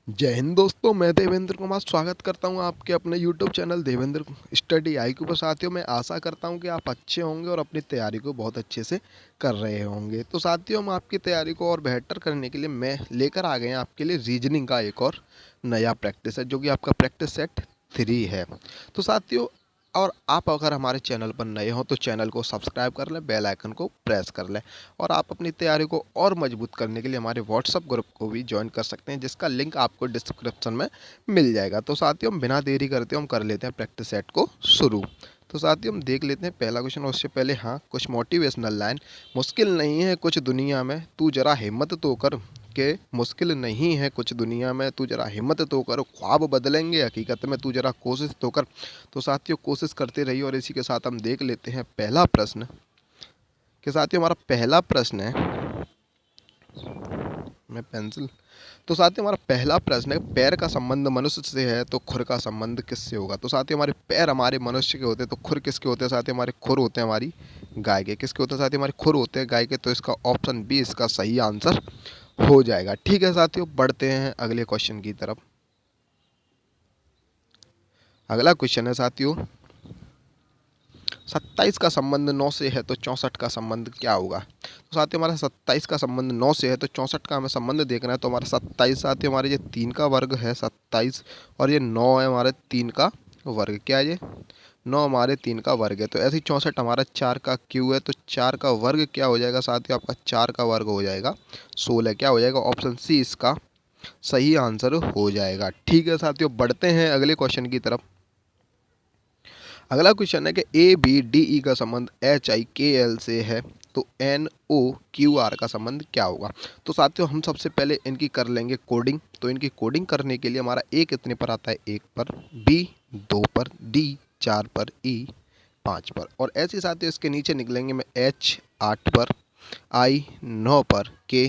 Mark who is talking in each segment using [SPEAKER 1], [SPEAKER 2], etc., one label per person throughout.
[SPEAKER 1] जय हिंद दोस्तों, मैं देवेंद्र कुमार स्वागत करता हूं आपके अपने YouTube channel Devendra study IQ पर। साथियों, मैं आशा करता हूं कि आप अच्छे होंगे और अपनी तैयारी को बहुत अच्छे से कर रहे होंगे। तो साथियों, हम आपकी तैयारी को और बेहतर करने के लिए मैं लेकर आ गए हैं आपके लिए रीजनिंग का एक और नया प्रैक्टिस है, जो कि आपका प्रैक्टिस सेट 3 है। तो साथियों, और आप अगर हमारे चैनल पर नए हो तो चैनल को सब्सक्राइब कर लें, बेल आइकन को प्रेस कर लें। और आप अपनी तैयारी को और मजबूत करने के लिए हमारे व्हाट्सएप ग्रुप को भी ज्वाइन कर सकते हैं, जिसका लिंक आपको डिस्क्रिप्शन में मिल जाएगा। तो साथियों, हम बिना देरी करते हम कर लेते हैं प्रैक्टिस सेट को शुरू। तो साथियों, हम देख लेते हैं पहला क्वेश्चन। उससे पहले हाँ, कुछ मोटिवेशनल लाइन। मुश्किल नहीं है कुछ दुनिया में, तू जरा हिम्मत तो कर। के मुश्किल नहीं है कुछ दुनिया में, तू जरा हिम्मत तो कर। ख्वाब बदलेंगे हकीकत में, तू जरा कोशिश तो कर। तो साथियों, कोशिश करते रहिए। और इसी के साथ हम देख लेते हैं पहला प्रश्न के। साथियों, हमारा पहला प्रश्न है, मैं पेंसिल। तो साथियों, हमारा पहला प्रश्न है, पैर का संबंध मनुष्य से है तो खुर का संबंध किससे होगा। तो साथियों, हमारे पैर हमारे मनुष्य के होते हैं, तो खुर किसके होते हैं। साथियों, हमारे खुर होते हैं हमारी गाय के। किसके होते हैं साथियों, हमारे खुर होते हैं गाय के। तो इसका ऑप्शन बी इसका सही आंसर हो जाएगा। ठीक है साथियों, बढ़ते हैं अगले क्वेश्चन की तरफ। अगला क्वेश्चन है साथियों, 27 का संबंध 9 से है तो 64 का संबंध क्या होगा। तो साथियों, हमारा 27 का संबंध 9 से है तो 64 का हमें संबंध देखना है। तो हमारा 27 साथियों, हमारे ये 3 का वर्ग है 27, और ये 9 है हमारे 3 का वर्ग। क्या है ये 9 हमारे 3 का वर्ग है। तो ऐसे ही 64 हमारा 4 का क्यू है। तो 4 का वर्ग क्या हो जाएगा साथियों, आपका 4 का वर्ग हो जाएगा 16। क्या हो जाएगा, ऑप्शन सी इसका सही आंसर हो जाएगा। ठीक है साथियों, बढ़ते हैं अगले क्वेश्चन की तरफ। अगला क्वेश्चन है कि ए बी डी ई का संबंध एच आई के एल से है तो एन ओ क्यू आर का संबंध क्या होगा। तो साथियों, हम सबसे पहले इनकी कर लेंगे कोडिंग। तो इनकी कोडिंग करने के लिए हमारा ए कितने पर आता है, 1 पर, बी 2 पर, डी 4 पर, ई 5 पर। और ऐसे साथियों, इसके नीचे निकलेंगे में एच 8 पर, आई 9 पर, के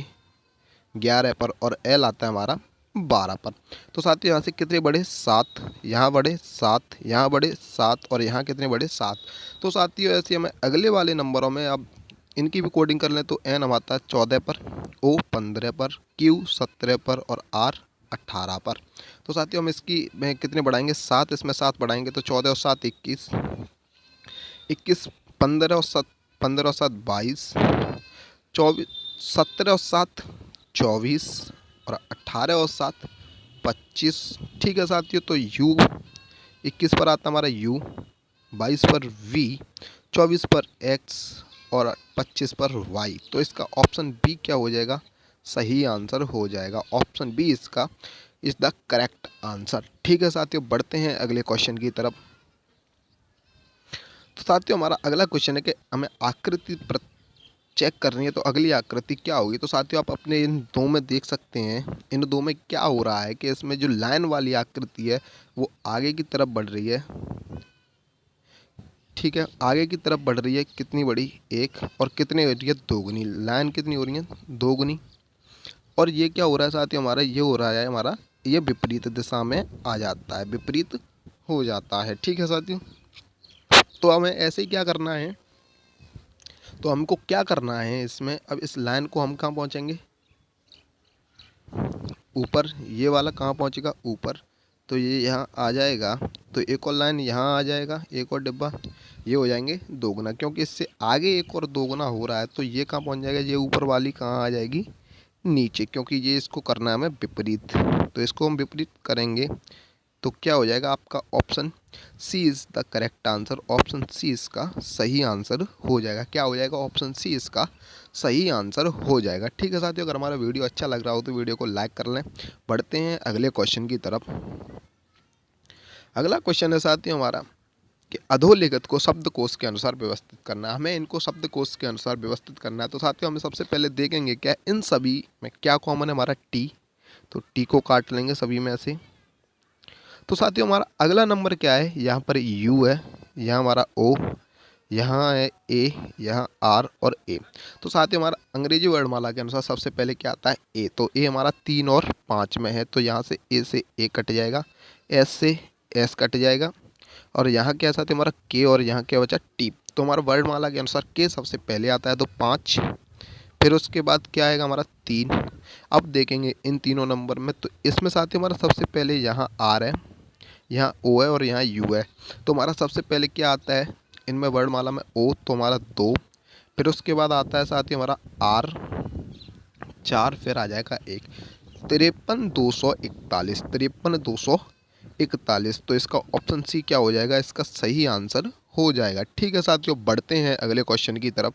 [SPEAKER 1] 11 पर, और एल आता है हमारा 12 पर। तो साथियों, यहाँ से कितने बढ़े 7, यहाँ बढ़े 7, यहाँ बढ़े 7, और यहाँ कितने बढ़े 7। तो साथियों, ऐसे हमें अगले वाले नंबरों में अब इनकी भी कोडिंग कर लें। तो एन हम आता है 14 पर, ओ 15 पर, क्यू 17 पर, और आर 18 पर। तो साथियों, हम इसकी में कितने बढ़ाएंगे 7, इसमें 7 बढ़ाएंगे तो 14 और 7 21, 21 15 और 7, 15 और 7 22, 24 17 और 7 24, और 18 और 7 25। ठीक है साथियों, तो यू 21 पर आता हमारा यू, 22 पर वी, 24 पर एक्स, और 25 पर वाई। तो इसका ऑप्शन बी क्या हो जाएगा, सही आंसर हो जाएगा। ऑप्शन बी इसका इज द करेक्ट आंसर। ठीक है साथियों, बढ़ते हैं अगले क्वेश्चन की तरफ। तो साथियों, हमारा अगला क्वेश्चन है कि हमें आकृति चेक करनी है। तो अगली आकृति क्या होगी। तो साथियों, आप अपने इन दो में देख सकते हैं, इन दो में क्या हो रहा है कि इसमें जो लाइन वाली आकृति है वो आगे की तरफ बढ़ रही है। ठीक है, आगे की तरफ बढ़ रही है, कितनी बड़ी, 1, और कितनी हो रही है, 2 गुनी। लाइन कितनी हो रही है, 2 गुनी। और ये क्या हो रहा है साथियों, हमारा ये हो रहा है, हमारा ये विपरीत दिशा में आ जाता है, विपरीत हो जाता है। ठीक है साथियों, तो हमें ऐसे ही क्या करना है, तो हमको क्या करना है इसमें, अब इस लाइन को हम कहाँ पहुँचेंगे, ऊपर। ये वाला कहाँ पहुँचेगा, ऊपर। तो ये यहाँ आ जाएगा, तो एक और लाइन यहाँ आ जाएगा, एक और डिब्बा, ये हो जाएंगे 2 गुना। क्योंकि इससे आगे एक और 2 गुना हो रहा है, तो ये कहाँ पहुँच जाएगा, ये ऊपर वाली कहाँ आ जाएगी, नीचे। क्योंकि ये इसको करना है हमें विपरीत, तो इसको हम विपरीत करेंगे। तो क्या हो जाएगा, आपका option C is the correct answer. Option C इसका सही आंसर हो जाएगा। क्या हो जाएगा, ऑप्शन सी इसका सही आंसर हो जाएगा। ठीक है साथियों, अगर हमारा वीडियो अच्छा लग रहा हो तो वीडियो को लाइक कर लें। बढ़ते हैं अगले क्वेश्चन की तरफ। अगला क्वेश्चन है साथियों हमारा कि अधोलिखित को शब्दकोश के अनुसार व्यवस्थित करना है। हमें इनको शब्दकोश के अनुसार व्यवस्थित करना है। तो साथियों, हमें सबसे पहले देखेंगे क्या इन सभी में क्या कॉमन है, हमारा टी। तो टी को काट लेंगे सभी में से। तो साथियों, हमारा अगला नंबर क्या है, यहाँ पर यू है, यहाँ हमारा ओ, यहाँ है ए, यहाँ आर और ए। तो साथियों, हमारा अंग्रेजी वर्णमाला के अनुसार सबसे पहले क्या आता है, ए। तो ए हमारा 3 और 5 में है, तो यहाँ से ए कट जाएगा, एस से एस कट जाएगा, और यहाँ क्या साथियों हमारा के, और यहाँ क्या बचा टी। तो हमारा वर्णमाला के अनुसार के सबसे पहले आता है, तो 5 फिर उसके बाद क्या आएगा हमारा 3। अब देखेंगे इन तीनों नंबर में, तो इसमें साथियों हमारा सबसे पहले यहाँ आर है, यहाँ ओ है और यहाँ यू है। तो हमारा सबसे पहले क्या आता है इनमें वर्णमाला में ओ, तो हमारा 2। फिर उसके बाद आता है साथियों हमारा आर 4, फिर आ जाएगा 1। 53,241, 53,241। तो इसका ऑप्शन सी क्या हो जाएगा, इसका सही आंसर हो जाएगा। ठीक है साथियों, बढ़ते हैं अगले क्वेश्चन की तरफ।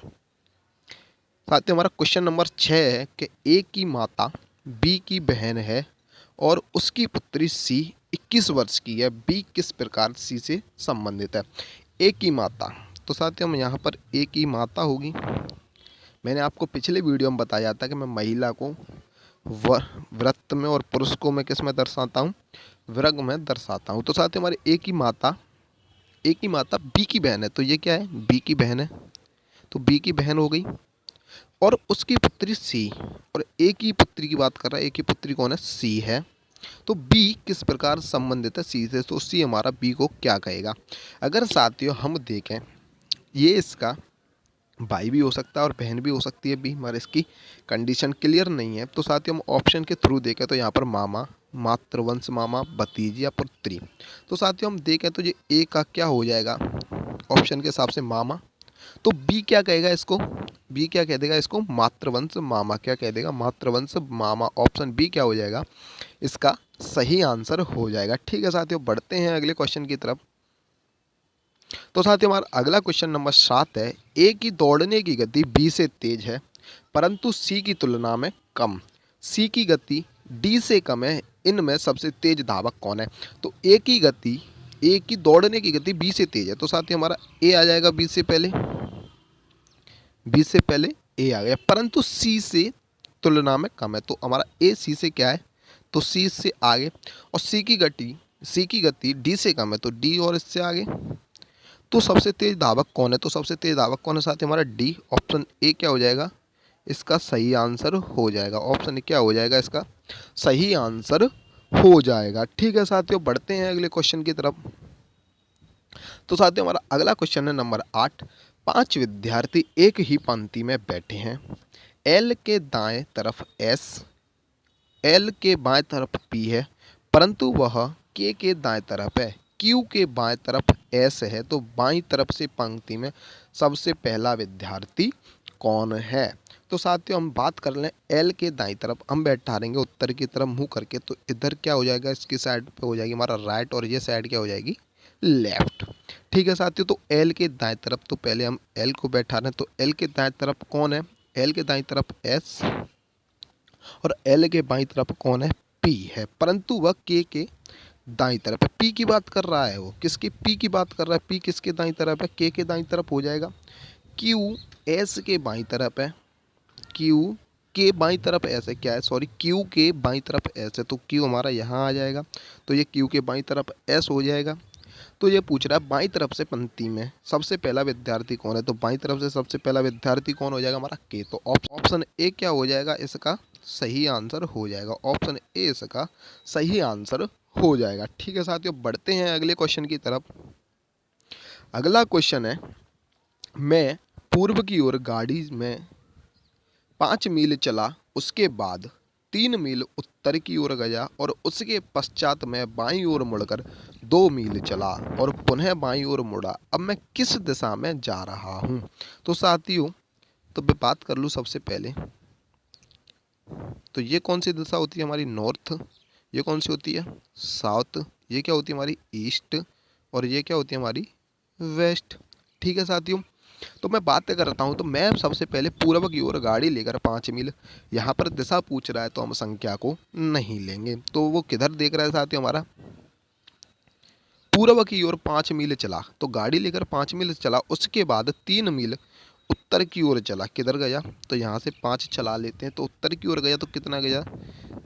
[SPEAKER 1] साथियों हमारा क्वेश्चन नंबर 6 है कि ए की माता बी की बहन है और उसकी पुत्री सी 21 वर्ष की है। बी किस प्रकार सी से संबंधित है। ए की माता, तो साथियों हम यहाँ पर ए की माता होगी, मैंने आपको पिछले वीडियो में बताया था कि मैं महिला को व्रत में और पुरुष को मैं किस में दर्शाता हूँ, वर्ग में दर्शाता हूँ। तो साथियों हमारे ए की माता बी की बहन है, तो ये क्या है, बी की बहन है, तो बी की बहन हो गई। और उसकी पुत्री सी, और ए की पुत्री की बात कर रहा है, ए की पुत्री कौन है, सी है। तो बी किस प्रकार संबंधित है सी से, तो सी हमारा बी को क्या कहेगा। अगर साथियों हम देखें, ये इसका भाई भी हो सकता है और बहन भी हो सकती है बी, मगर इसकी कंडीशन क्लियर नहीं है। तो साथियों हम ऑप्शन के थ्रू देखें तो यहाँ पर मामा, मातृवंश मामा, भतीजी या पुत्री। तो साथियों हम देखें तो ये ए का क्या हो जाएगा ऑप्शन के हिसाब से मामा। तो बी क्या कहेगा इसको, बी क्या कह देगा इसको, मातृवंश मामा। क्या कह देगा, मातृवंश मामा। ऑप्शन बी क्या हो जाएगा, इसका सही आंसर हो जाएगा। ठीक है साथियों, बढ़ते हैं अगले क्वेश्चन की तरफ। तो साथियों हमारा अगला क्वेश्चन नंबर 7 है। ए की दौड़ने की गति बी से तेज है परंतु सी की तुलना में कम। सी की गति डी से कम है, इनमें सबसे तेज धावक कौन है। तो ए की दौड़ने की गति बी से तेज है, तो साथियों हमारा ए आ जाएगा बी से पहले, बी से पहले ए आ गया, परंतु सी से तुलना में कम है। तो हमारा ए सी से क्या है, तो सी से आगे। और सी की गति डी से कम है, तो डी और इससे आगे। तो सबसे तेज धावक कौन है, तो सबसे तेज धावक कौन है साथी, हमारा डी। ऑप्शन ए क्या हो जाएगा, इसका सही आंसर हो जाएगा। ऑप्शन ए क्या हो जाएगा, इसका सही आंसर हो जाएगा। ठीक है साथियों, बढ़ते हैं अगले क्वेश्चन की तरफ। तो साथियों हमारा अगला क्वेश्चन है नंबर 8। 5 विद्यार्थी एक ही पंक्ति में बैठे हैं। एल के दाएं तरफ एस, एल के बाएं तरफ पी है, परंतु वह के दाएं तरफ है। क्यू के बाएं तरफ एस है, तो बाईं तरफ से पंक्ति में सबसे पहला विद्यार्थी कौन है। तो साथियों हम बात कर लें एल के दाईं तरफ, हम बैठा रहेंगे उत्तर की तरफ मुंह करके, तो इधर क्या हो जाएगा, इसकी साइड पे हो जाएगी हमारा राइट, और ये साइड क्या हो जाएगी, लेफ्ट। ठीक है साथियों, तो एल के दाएं तरफ, तो पहले हम एल को बैठा रहे हैं, तो एल के दाएं तरफ कौन है, एल के दाईं तरफ एस, और एल के बाईं तरफ कौन है, पी है, परंतु वह के दाईं तरफ है। पी की बात कर रहा है वो, किसकी, पी की बात कर रहा है। पी किसके दाईं तरफ है, के दाईं तरफ हो जाएगा। क्यू एस के बाईं तरफ है, क्यू के बाईं तरफ एस है, क्या है, सॉरी, क्यू के बाईं तरफ एस है, तो क्यू हमारा यहाँ आ जाएगा, तो ये क्यू के बाईं तरफ एस हो जाएगा। तो ये पूछ रहा है बाईं तरफ से पंक्ति में सबसे पहला विद्यार्थी कौन है, तो बाईं तरफ से सबसे पहला विद्यार्थी कौन हो जाएगा, हमारा के। तो ऑप्शन ए क्या हो जाएगा, इसका सही आंसर हो जाएगा। ऑप्शन ए इसका सही आंसर हो जाएगा। ठीक है साथियों, बढ़ते हैं अगले क्वेश्चन की तरफ। अगला क्वेश्चन है, मैं पूर्व की ओर गाड़ी में 5 मील चला, उसके बाद 3 मील उत्तर की ओर गया और उसके पश्चात मैं बाईं ओर मुड़कर 2 मील चला और पुनः बाईं ओर मुड़ा। अब मैं किस दिशा में जा रहा हूँ। तो साथियों तो मैं बात कर लूँ सबसे पहले, तो ये कौन सी दिशा होती है हमारी, नॉर्थ। ये कौन सी होती है, साउथ। ये क्या होती है हमारी, ईस्ट। और ये क्या होती है हमारी, वेस्ट। ठीक है साथियों, तो मैं बात करता हूँ, तो मैं सबसे पहले पूर्व की ओर गाड़ी लेकर 5 मील, यहाँ पर दिशा पूछ रहा है तो हम संख्या को नहीं लेंगे। तो वो किधर देख रहा है साथियों, हमारा पूर्व की ओर 5 मील चला, तो गाड़ी लेकर 5 मील चला, उसके बाद 3 मील उत्तर की ओर चला। किधर गया, तो यहाँ से 5 चला लेते हैं, तो उत्तर की ओर गया तो कितना गया,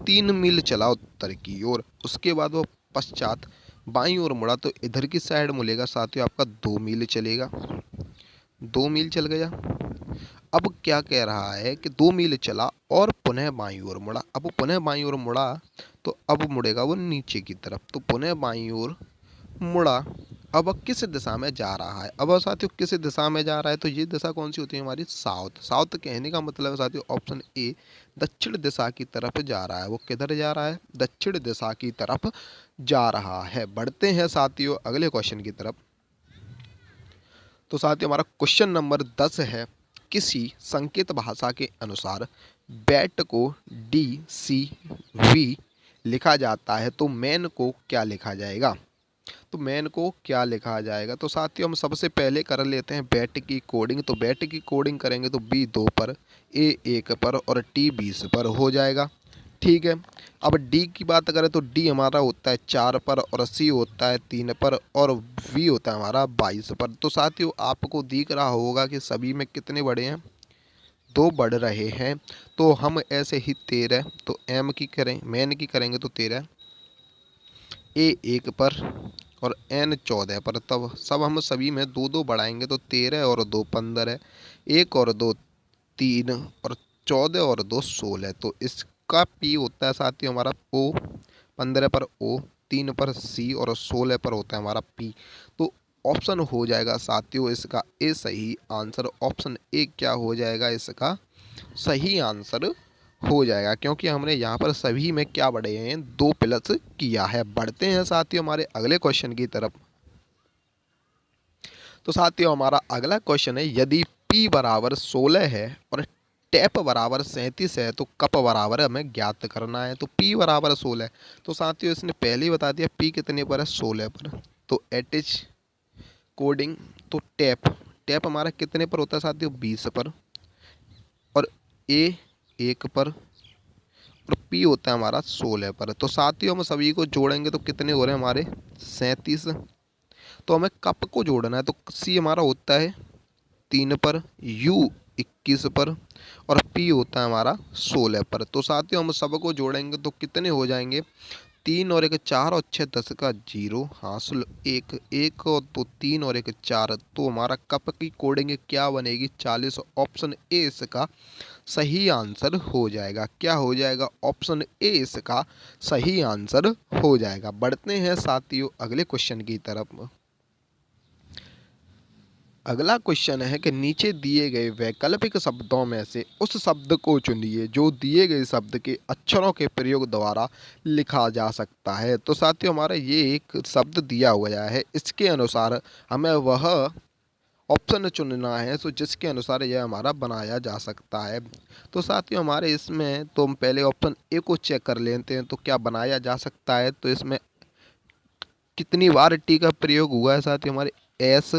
[SPEAKER 1] 3 मील चला उत्तर की ओर। उसके बाद वो पश्चात बाईं ओर मुड़ा, तो इधर की साइड मुड़ेगा साथियों, आपका 2 मील चलेगा, 2 मील चल गया। अब क्या कह रहा है कि 2 मील चला और पुनः बाईं ओर मुड़ा। अब वो पुनः बाईं ओर मुड़ा, तो अब मुड़ेगा वो नीचे की तरफ, तो पुनः बाईं ओर मुड़ा अब वह किस दिशा में जा रहा है। अब वह साथियों किस दिशा में जा रहा है, तो ये दिशा कौन सी होती है हमारी साउथ। साउथ कहने का मतलब है साथियों ऑप्शन ए दक्षिण दिशा की तरफ जा रहा है। वो किधर जा रहा है, दक्षिण दिशा की तरफ जा रहा है। बढ़ते हैं साथियों अगले क्वेश्चन की तरफ। तो साथियों हमारा क्वेश्चन नंबर 10 है, किसी संकेत भाषा के अनुसार बैट को DCV लिखा जाता है तो मैन को क्या लिखा जाएगा। तो मैन को क्या लिखा जाएगा, तो साथियों हम सबसे पहले कर लेते हैं बैट की कोडिंग। तो बैट की कोडिंग करेंगे तो B 2 पर, A 1 पर और T 20 पर हो जाएगा। ठीक है। अब डी की बात करें तो डी हमारा होता है 4 पर और सी होता है 3 पर और वी होता है हमारा 22 पर। तो साथियों आपको दिख रहा होगा कि सभी में कितने बड़े हैं, 2 बढ़ रहे हैं। तो हम ऐसे ही 13, तो एम की करें, मैन की करेंगे तो 13, ए 1 पर और एन 14 पर। तब सब हम सभी में 2 2 बढ़ाएंगे तो 13 और 2 15 है, 1 और 2 3 और 14 और 2 16। तो इसका पी होता है साथियों हमारा ओ, 15 पर ओ, 3 पर सी और 16 पर होता है हमारा पी। तो ऑप्शन हो जाएगा साथियों इसका ए सही आंसर। ऑप्शन ए क्या हो जाएगा, इसका सही आंसर हो जाएगा, क्योंकि हमने यहाँ पर सभी में क्या बढ़े हैं, 2 प्लस किया है। बढ़ते हैं साथियों हमारे अगले क्वेश्चन की तरफ। तो साथियों हमारा अगला क्वेश्चन है, यदि P बराबर 16 है और टैप बराबर 37 है तो कप बराबर हमें ज्ञात करना है। तो P बराबर 16 है, तो साथियों इसने पहले ही बता दिया P कितने पर है, 16 पर। तो एट इज कोडिंग, तो टैप टैप हमारा कितने पर होता है साथियों, 20 पर और A 1 पर और P होता है हमारा 16 पर। तो साथियों हम सभी को जोड़ेंगे तो कितने हो रहे हैं हमारे, 37। तो हमें कप को जोड़ना है, तो सी हमारा होता है 3 पर, यू 21 पर और पी होता है हमारा 16 पर। तो साथियों हम सबको जोड़ेंगे तो कितने हो जाएंगे, 3 और 1 4 और 6 10 का 0 हासिल 1 1 और 2 3 और 1 4। तो हमारा कप की कोडिंग क्या बनेगी, 40। ऑप्शन ए इसका सही आंसर हो जाएगा। क्या हो जाएगा, ऑप्शन ए इसका सही आंसर हो जाएगा। बढ़ते हैं साथियों अगले क्वेश्चन की तरफ। अगला क्वेश्चन है कि नीचे दिए गए वैकल्पिक शब्दों में से उस शब्द को चुनिए जो दिए गए शब्द के अक्षरों के प्रयोग द्वारा लिखा जा सकता है। तो साथियों हमारा ये एक शब्द दिया हुआ है, इसके अनुसार हमें वह ऑप्शन चुनना है तो जिसके अनुसार यह हमारा बनाया जा सकता है। तो साथियों हमारे इसमें तो हम पहले ऑप्शन ए को चेक कर लेते हैं, तो क्या बनाया जा सकता है। तो इसमें कितनी बार टी का प्रयोग हुआ है साथियों, हमारे एस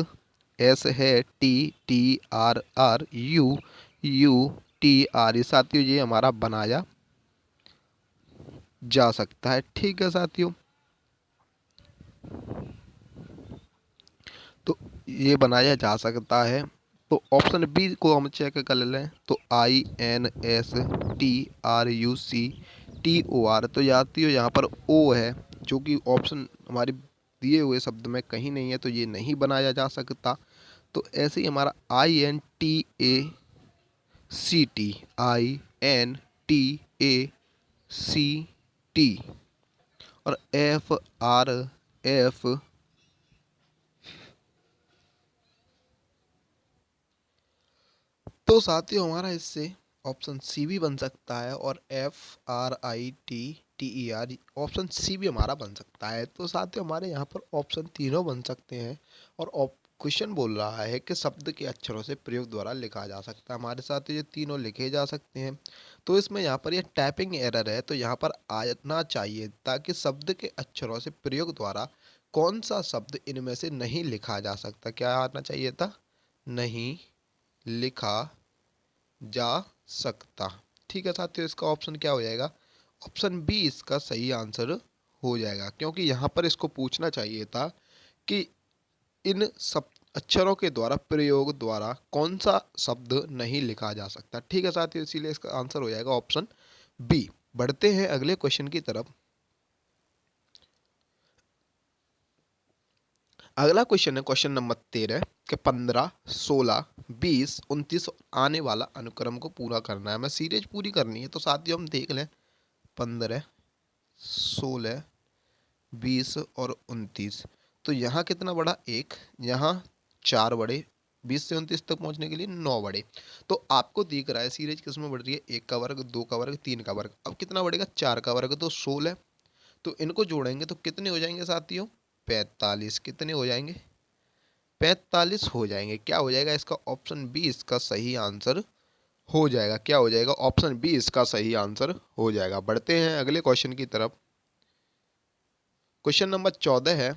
[SPEAKER 1] एस है, T T R R U U T R, ये साथियों ये हमारा बनाया जा सकता है। ठीक है साथियों, तो ये बनाया जा सकता है। तो ऑप्शन बी को हम चेक कर लें, तो INSTRUCTOR। तो जाती हो यहाँ पर ओ है, जो कि ऑप्शन हमारे दिए हुए शब्द में कहीं नहीं है, तो ये नहीं बनाया जा सकता। तो ऐसे ही हमारा INTACT और FRF। तो साथियों हमारा इससे ऑप्शन सी भी बन सकता है और FRITTER, ऑप्शन सी भी हमारा बन सकता है। तो साथियों हमारे यहाँ पर ऑप्शन तीनों बन सकते हैं। और क्वेश्चन बोल रहा है कि शब्द के अक्षरों से प्रयोग द्वारा लिखा जा सकता है, हमारे साथ ये तीनों लिखे जा सकते हैं। तो इसमें यहाँ पर ये टाइपिंग एरर है, तो यहाँ पर आना चाहिए ताकि शब्द के अक्षरों से प्रयोग द्वारा कौन सा शब्द इनमें से नहीं लिखा जा सकता, क्या आना चाहिए था, नहीं लिखा जा सकता। ठीक है साथियों, इसका ऑप्शन क्या हो जाएगा, ऑप्शन बी इसका सही आंसर हो जाएगा, क्योंकि यहाँ पर इसको पूछना चाहिए था कि इन सब अक्षरों के द्वारा प्रयोग द्वारा कौन सा शब्द नहीं लिखा जा सकता। ठीक है साथियों, इसीलिए इसका आंसर हो जाएगा ऑप्शन बी। बढ़ते हैं अगले क्वेश्चन की तरफ। अगला क्वेश्चन है क्वेश्चन नंबर 13 कि 15 16 20 29 आने वाला अनुक्रम को पूरा करना है, हमें सीरीज पूरी करनी है। तो साथियों हम देख लें 15 16 20 और 29। तो यहाँ कितना बढ़ा 1, यहाँ 4 बढ़े, 20 से 29 तक पहुँचने के लिए 9 बढ़े। तो आपको दिख रहा है सीरीज किस में बढ़ रही है, 1 का वर्ग, 2 का वर्ग, 3 का वर्ग। अब कितना बढ़ेगा, 4 का वर्ग, तो 16। तो इनको जोड़ेंगे तो कितने हो जाएंगे साथियों, 45। कितने हो जाएंगे, 45 हो जाएंगे। क्या हो जाएगा इसका, ऑप्शन बी इसका सही आंसर हो जाएगा। क्या हो जाएगा, ऑप्शन बी इसका सही आंसर हो जाएगा। बढ़ते हैं अगले क्वेश्चन की तरफ। क्वेश्चन नंबर 14 है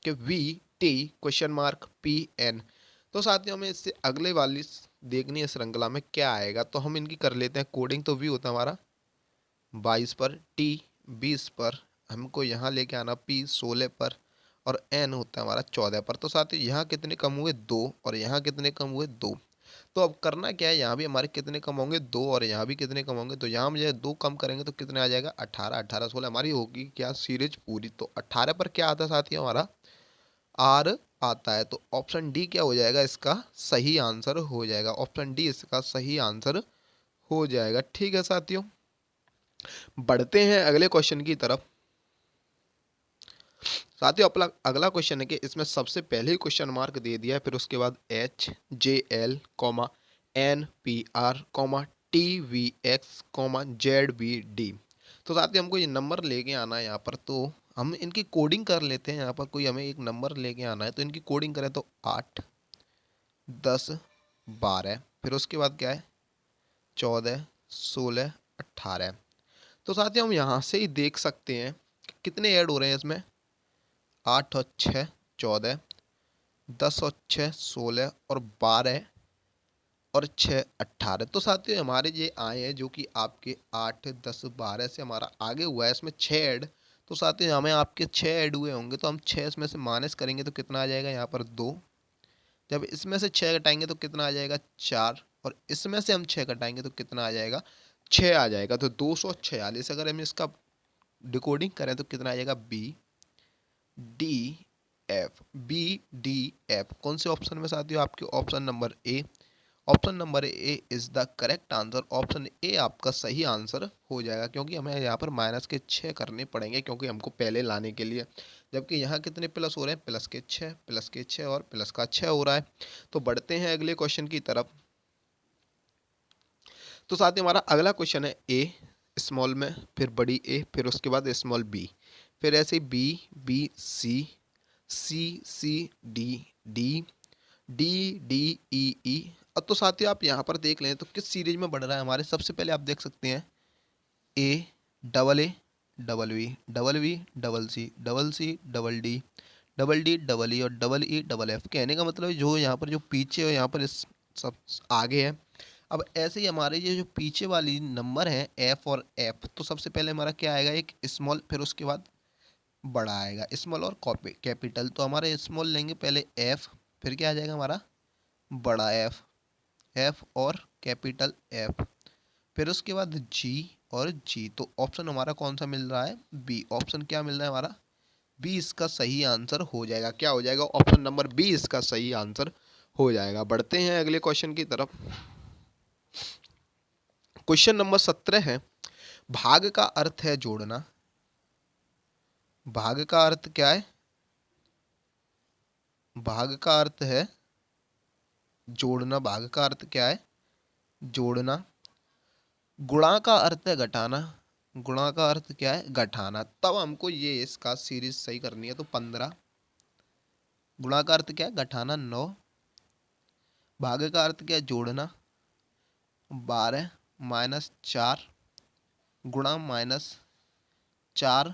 [SPEAKER 1] कि V T question mark P N. तो साथियों हमें इससे अगले वाली देखनी है श्रृंखला में क्या आएगा, तो हम इनकी कर लेते हैं कोडिंग। तो वी होता है हमारा 22 पर, टी 20 पर, हमको यहाँ लेके आना पी 16 पर, और एन होता है हमारा 14 पर। तो साथियों यहाँ कितने कम हुए, 2, और यहाँ कितने कम हुए, 2। तो अब करना क्या है, यहाँ भी हमारे कितने कम होंगे, 2, और यहाँ भी कितने कम होंगे। तो यहाँ मुझे 2 कम करेंगे तो कितने आ जाएगा, 18, 18 16 हमारी होगी क्या सीरीज पूरी। तो 18 पर क्या आता है साथियों, हमारा आर आता है। तो ऑप्शन डी क्या हो जाएगा, इसका सही आंसर हो जाएगा। ऑप्शन डी इसका सही आंसर हो जाएगा। ठीक है साथियों, बढ़ते हैं अगले क्वेश्चन की तरफ। साथियों अपना अगला क्वेश्चन है कि इसमें सबसे पहले ही क्वेश्चन मार्क दे दिया है, फिर उसके बाद H J L comma N P R comma T V X comma Z B D. तो साथियों हमको ये नंबर लेके आना है यहाँ पर, तो हम इनकी कोडिंग कर लेते हैं। यहाँ पर कोई हमें एक नंबर लेके आना है, तो इनकी कोडिंग करें तो 8 10 12, फिर उसके बाद क्या है 14 16 18। तो साथियों हम यहाँ से ही देख सकते हैं कि कितने ऐड हो रहे हैं इसमें, 8 और 6 14, 10 और 6 16, और 12 और 6 18। तो साथियों हमारे ये आए हैं जो कि आपके 8 10 12 से हमारा आगे हुआ है, इसमें 6 ऐड। तो साथियों हमें आपके 6 ऐड हुए होंगे, तो हम 6 इसमें से माइनस करेंगे तो कितना आ जाएगा, यहाँ पर 2। जब इसमें से 6 घटाएंगे तो कितना आ जाएगा, 4, और इसमें से हम 6 घटाएंगे तो कितना आ जाएगा, 6 आ जाएगा। तो 246। अगर हम इसका डिकोडिंग करें तो कितना आ जाएगा, B D F, B D F. कौन से ऑप्शन में साथियों, आपके option number A. Option number A is the correct answer. Option A आपका सही आंसर हो जाएगा, क्योंकि हमें यहाँ पर माइनस के 6 करने पड़ेंगे क्योंकि हमको पहले लाने के लिए। जबकि यहाँ कितने प्लस हो रहे हैं, प्लस के 6, प्लस के 6 और प्लस का 6 हो रहा है। तो बढ़ते हैं अगले क्वेश्चन की तरफ। तो साथ ही हमारा अगला क्वेश्चन है ए स्मॉल में, फिर बड़ी ए, फिर उसके बाद स्मॉल बी, फिर ऐसे b b c c c d d d d e e. अब तो साथियों आप यहाँ पर देख लें तो किस सीरीज में बढ़ रहा है हमारे। सबसे पहले आप देख सकते हैं A double V double V double C double D और डबल ई डबल एफ। कहने का मतलब जो यहाँ पर जो पीछे है यहाँ पर इस सब आगे है। अब ऐसे ही हमारे ये जो पीछे वाली नंबर है एफ और एफ, तो सबसे पहले हमारा क्या आएगा, एक स्मॉल, फिर उसके बाद बड़ा आएगा, स्मॉल और कैपिटल। तो हमारे स्मॉल लेंगे पहले एफ, फिर क्या आ जाएगा हमारा बड़ा एफ, एफ और कैपिटल एफ, फिर उसके बाद जी और जी। तो ऑप्शन हमारा कौन सा मिल रहा है, बी। ऑप्शन क्या मिल रहा है हमारा, बी इसका सही आंसर हो जाएगा। क्या हो जाएगा, ऑप्शन नंबर बी इसका सही आंसर हो जाएगा। बढ़ते हैं अगले क्वेश्चन की तरफ। क्वेश्चन नंबर 17 है, भाग का अर्थ है जोड़ना। भाग का अर्थ क्या है, भाग का अर्थ है जोड़ना। भाग का अर्थ क्या है, जोड़ना। गुणा का अर्थ है घटाना। गुणा का अर्थ क्या है, घटाना। तब हमको ये इसका सीरीज सही करनी है, तो 15। गुणा का अर्थ क्या है, घटाना, 9। भाग का अर्थ क्या है, जोड़ना, 12 माइनस 4 गुणा माइनस 4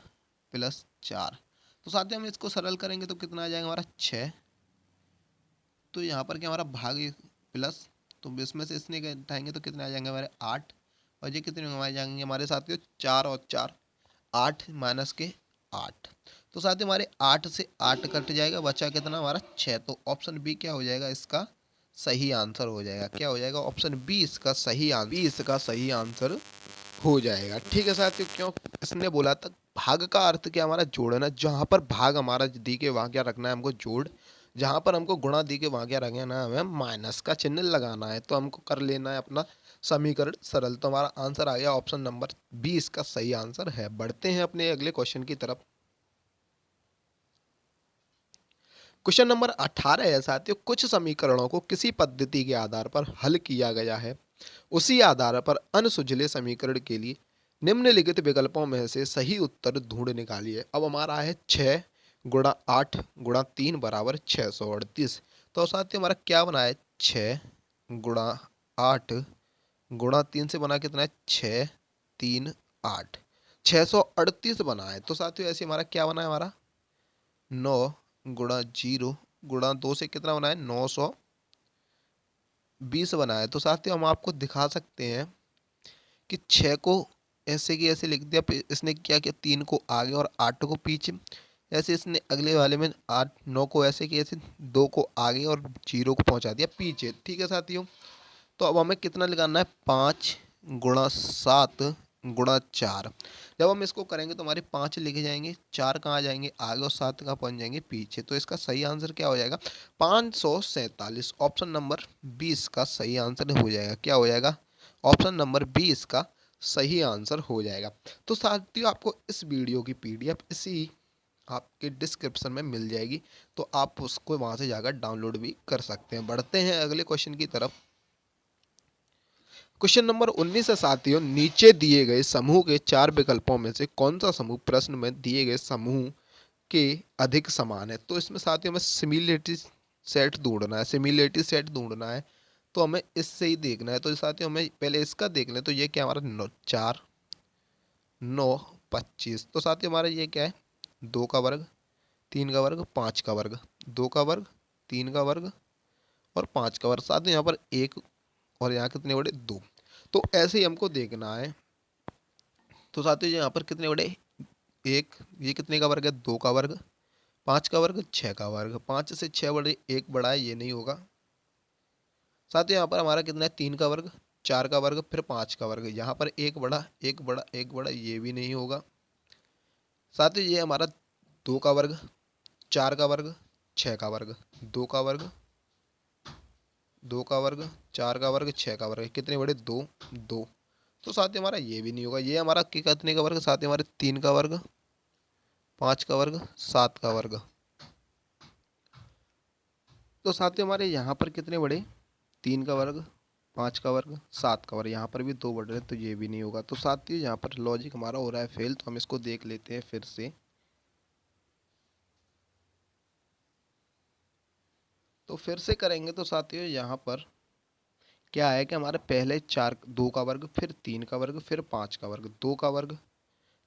[SPEAKER 1] प्लस 4। तो साथ ही हम इसको सरल करेंगे तो कितना आ जाएगा हमारा 6। तो यहाँ पर क्या हमारा भाग प्लस, तो इसमें से इसने घटाएंगे तो कितने आ जाएंगे हमारे 8, और ये कितने हमारे जाएंगे हमारे साथियों 4 और 4 8 माइनस के 8। तो साथ ही हमारे 8 से 8 कट जाएगा, बचा कितना हमारा 6। तो ऑप्शन बी क्या हो जाएगा, इसका सही आंसर हो जाएगा। क्या हो जाएगा, ऑप्शन बी इसका सही आंसर, बी इसका सही आंसर हो जाएगा। ठीक है साथियों, क्यों इसने बोला था भाग का अर्थ क्या हमारा जोड़ना। जहाँ पर भाग हमारा दी के वहाँ क्या रखना है हमको जोड़, जहाँ पर हमको गुणा दी के वहाँ क्या रखना है, हमें माइनस का चिन्ह लगाना है। तो हमको कर लेना है अपना समीकरण सरल। तो हमारा आंसर आ गया ऑप्शन नंबर बी इसका सही आंसर है। बढ़ते हैं अपने अगले क्वेश्चन की तरफ। क्वेश्चन नंबर 18 है साथियों, कुछ समीकरणों को किसी पद्धति के आधार पर हल किया गया है, उसी आधार पर अनसुलझे समीकरण के लिए निम्नलिखित विकल्पों में से सही उत्तर ढूंढ निकालिए। अब हमारा है 6 × 8 × 3 = 638। तो साथियों हमारा क्या बना है, 6 × 8 × 3 से बना कितना है, 6 3 8, 638 बना है। तो साथियों ऐसे हमारा क्या बना है, हमारा 9 × 0 × 2 से कितना बना है, 920 बना है। तो साथियों हम आपको दिखा सकते हैं कि 6 को ऐसे की ऐसे लिख दिया, फिर इसने क्या किया, 3 को आगे और 8 को पीछे। ऐसे इसने अगले वाले में 9 को ऐसे की ऐसे, 2 को आगे और 0 को पहुंचा दिया पीछे। ठीक है साथियों, तो अब हमें कितना लगाना है, 5 × 7 × 4। जब हम इसको करेंगे तो हमारे 5 लिखे जाएंगे, 4 कहाँ जाएंगे आगे और 7 कहाँ पहुँच जाएंगे पीछे। तो इसका सही आंसर क्या हो जाएगा, 547। ऑप्शन नंबर 20 का सही आंसर हो जाएगा। क्या हो जाएगा, ऑप्शन नंबर 20 का सही आंसर हो जाएगा। तो साथियों आपको इस वीडियो की पीडीएफ इसी आपके डिस्क्रिप्शन में मिल जाएगी, तो आप उसको वहाँ से जाकर डाउनलोड भी कर सकते हैं। बढ़ते हैं अगले क्वेश्चन की तरफ। क्वेश्चन नंबर 19 है साथियों, नीचे दिए गए समूह के 4 विकल्पों में से कौन सा समूह प्रश्न में दिए गए समूह के अधिक समान है। तो इसमें साथियों हमें सिमिलरिटी सेट ढूंढना है, सिमिलरिटी सेट ढूंढना है। तो हमें इससे ही देखना है। तो साथियों हमें पहले इसका देख लें, तो ये क्या हमारा 4 9 25। तो साथियों हमारा ये क्या है, 2 का वर्ग 3 का वर्ग 5 का वर्ग, 2 का वर्ग 3 का वर्ग और 5 का वर्ग। साथियों यहाँ पर 1 और यहाँ कितने बड़े, 2। तो ऐसे ही हमको देखना है। तो साथियों यहाँ पर कितने बड़े, 1, ये कितने का वर्ग है, 2 का वर्ग, 5 का वर्ग, 6 का वर्ग। 5 से 6 बड़े, 1 बड़ा है, ये नहीं होगा। साथियों यहाँ पर हमारा कितना है, 3 का वर्ग, 4 का वर्ग, फिर 5 का वर्ग। यहाँ पर 1 बड़ा 1 बड़ा 1 बड़ा, ये भी नहीं होगा। साथियों ये हमारा 2 का वर्ग, 4 का वर्ग, 6 का वर्ग, 2 का वर्ग, 2 का वर्ग, 4 का वर्ग, 6 का वर्ग, कितने बड़े, 2 2। तो साथियों हमारा ये भी नहीं होगा। ये हमारा कितने का वर्ग, साथियों हमारे 3 का वर्ग, 5 का वर्ग, 7 का वर्ग। तो साथियों हमारे यहाँ पर कितने बड़े, 3 का वर्ग, 5 का वर्ग, 7 का वर्ग। यहाँ पर भी 2 बढ़ रहे हैं, तो ये भी नहीं होगा। तो साथियों यहाँ पर लॉजिक हमारा हो रहा है फेल। तो हम इसको देख लेते हैं फिर से। तो फिर से करेंगे तो साथियों यहाँ पर क्या है कि हमारे पहले 2 का वर्ग, फिर 3 का वर्ग, फिर 5 का वर्ग, 2 का वर्ग,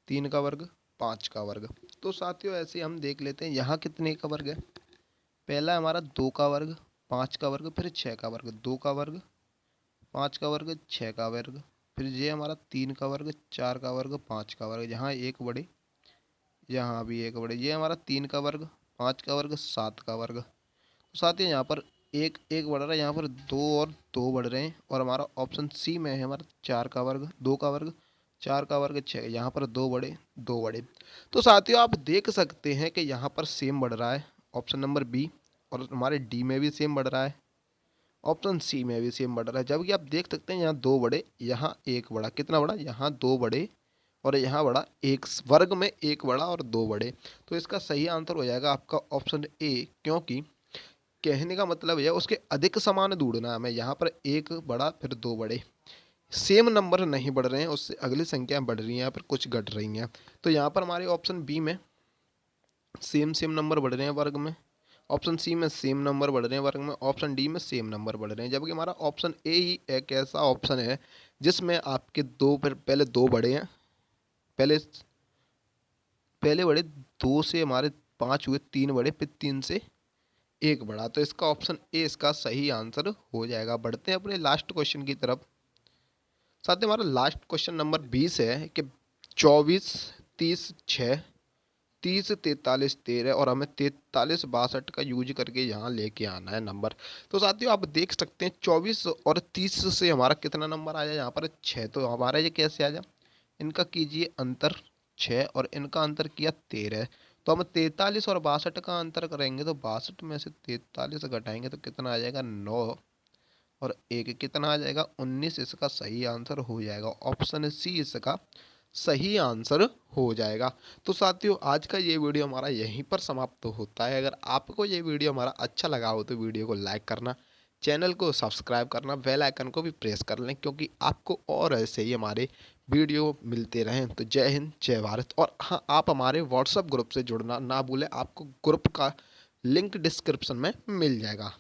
[SPEAKER 1] 3 का वर्ग, 5 का वर्ग। तो साथियों ऐसे हम देख लेते हैं यहाँ कितने का वर्ग है। पहला हमारा 2 का वर्ग, 5 का वर्ग, फिर 6 का वर्ग, 2 का वर्ग, 5 का वर्ग, 6 का वर्ग। फिर ये हमारा 3 का वर्ग, 4 का वर्ग, 5 का वर्ग। यहाँ एक बड़े, यहाँ भी एक बड़े। ये हमारा 3 का वर्ग, 5 का वर्ग, 7 का वर्ग। तो साथियों यहाँ पर एक एक बढ़ रहा है, यहाँ पर 2 और 2 बढ़ रहे हैं। और हमारा ऑप्शन सी में है हमारा 4 का वर्ग, 2 का वर्ग, 4 का वर्ग, 6। यहाँ पर 2 बड़े 2 बड़े। तो साथियों आप देख सकते हैं कि यहाँ पर सेम बढ़ रहा है ऑप्शन नंबर बी, और हमारे डी में भी सेम बढ़ रहा है, ऑप्शन सी में भी सेम बढ़ रहा है। जबकि आप देख सकते हैं यहाँ 2 बड़े, यहाँ एक बड़ा। कितना बड़ा, यहाँ 2 बड़े और यहाँ बड़ा, एक वर्ग में एक बड़ा और 2 बड़े। तो इसका सही आंसर हो जाएगा आपका ऑप्शन ए, क्योंकि कहने का मतलब है उसके अधिक समान ढूंढना है हमें। यहाँ पर एक बड़ा फिर 2 बड़े, सेम नंबर नहीं बढ़ रहे हैं, उससे अगली संख्या बढ़ रही हैं, यहाँ पर कुछ घट रही हैं। तो यहाँ पर हमारे ऑप्शन बी में सेम सेम नंबर बढ़ रहे हैं वर्ग में, ऑप्शन सी में सेम नंबर बढ़ रहे हैं वर्ग में, ऑप्शन डी में सेम नंबर बढ़ रहे हैं। जबकि हमारा ऑप्शन ए ही एक ऐसा ऑप्शन है जिसमें आपके दो, फिर पहले 2 बड़े हैं, पहले पहले बड़े 2 से हमारे 5 हुए, 3 बड़े, फिर 3 से एक बड़ा। तो इसका ऑप्शन ए इसका सही आंसर हो जाएगा। बढ़ते हैं अपने लास्ट क्वेश्चन की तरफ। साथ ही हमारा लास्ट क्वेश्चन नंबर 20 है कि 24 30 6 30 43 13 और हमें 43 62 का यूज करके यहाँ लेके आना है नंबर। तो साथियों आप देख सकते हैं 24 और 30 से हमारा कितना नंबर आ जाए, यहाँ पर 6। तो हमारा ये कैसे आ जाए, इनका कीजिए अंतर 6 और इनका अंतर किया 13। तो हम 43 और 62 का अंतर करेंगे, तो 62 में से 43 घटाएंगे तो कितना आ जाएगा, 9 और 1 कितना आ जाएगा, 19। इसका सही आंसर हो जाएगा ऑप्शन सी इसका सही आंसर हो जाएगा। तो साथियों आज का ये वीडियो हमारा यहीं पर समाप्त होता है। अगर आपको ये वीडियो हमारा अच्छा लगा हो तो वीडियो को लाइक करना, चैनल को सब्सक्राइब करना, बेल आइकन को भी प्रेस कर लें, क्योंकि आपको और ऐसे ही हमारे वीडियो मिलते रहें। तो जय हिंद, जय भारत। और हाँ, आप हमारे व्हाट्सएप ग्रुप से जुड़ना ना भूलें, आपको ग्रुप का लिंक डिस्क्रिप्शन में मिल जाएगा।